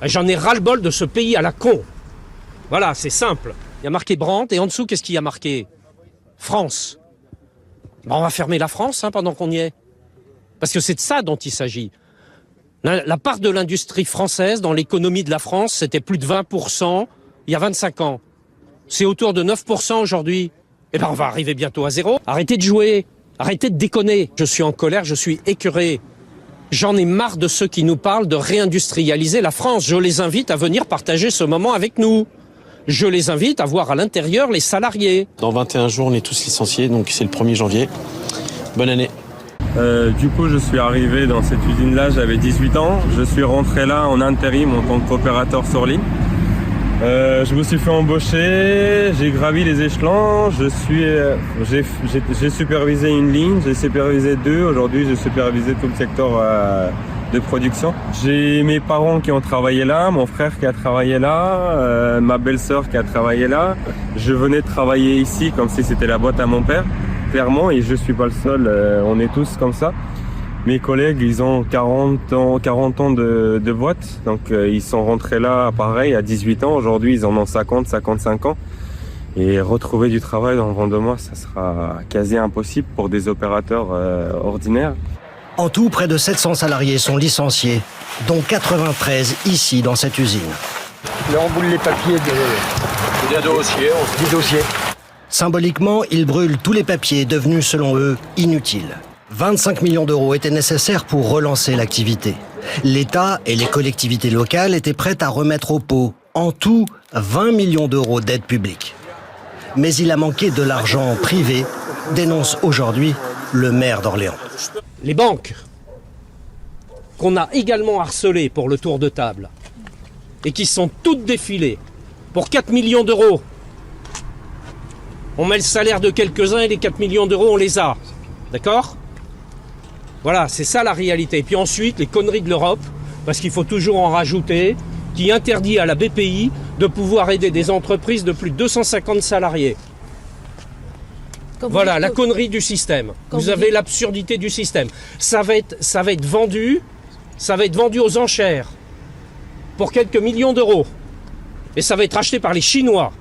J'en ai ras-le-bol de ce pays à la con. Voilà, c'est simple. Il y a marqué Brandt et en dessous, qu'est-ce qu'il y a marqué? France. On va fermer la France pendant qu'on y est. Parce que c'est de ça dont il s'agit. La part de l'industrie française dans l'économie de la France, c'était plus de 20% il y a 25 ans. C'est autour de 9% aujourd'hui. Eh ben, on va arriver bientôt à zéro. Arrêtez de jouer. Arrêtez de déconner. Je suis en colère, je suis écœuré. J'en ai marre de ceux qui nous parlent de réindustrialiser la France. Je les invite à venir partager ce moment avec nous. Je les invite à voir à l'intérieur les salariés. Dans 21 jours, on est tous licenciés, donc c'est le 1er janvier. Bonne année. Du coup, je suis arrivé dans cette usine-là, j'avais 18 ans. Je suis rentré là en intérim en tant qu'opérateur sur ligne. Je me suis fait embaucher, j'ai gravi les échelons, j'ai supervisé une ligne, j'ai supervisé 2. Aujourd'hui, j'ai supervisé tout le secteur de production. J'ai mes parents qui ont travaillé là, mon frère qui a travaillé là, ma belle-sœur qui a travaillé là. Je venais de travailler ici comme si c'était la boîte à mon père, clairement, et je suis pas le seul, on est tous comme ça. Mes collègues, ils ont 40 ans de boîte, donc ils sont rentrés là pareil à 18 ans. Aujourd'hui, ils en ont 50, 55 ans. Et retrouver du travail dans 22 mois, ça sera quasi impossible pour des opérateurs ordinaires. En tout, près de 700 salariés sont licenciés, dont 93 ici dans cette usine. Là, on boule les papiers du dossier. Symboliquement, ils brûlent tous les papiers devenus, selon eux, inutiles. 25 millions d'euros étaient nécessaires pour relancer l'activité. L'État et les collectivités locales étaient prêts à remettre au pot, en tout, 20 millions d'euros d'aide publique. Mais il a manqué de l'argent privé, dénonce aujourd'hui le maire d'Orléans. Les banques, qu'on a également harcelées pour le tour de table, et qui sont toutes défilées pour 4 millions d'euros. On met le salaire de quelques-uns et les 4 millions d'euros, on les a. D'accord ? Voilà, c'est ça la réalité. Et puis ensuite, les conneries de l'Europe, parce qu'il faut toujours en rajouter, qui interdit à la BPI de pouvoir aider des entreprises de plus de 250 salariés. Voilà, la connerie du système. Vous avez l'absurdité du système. Ça va être vendu aux enchères pour quelques millions d'euros. Et ça va être acheté par les Chinois.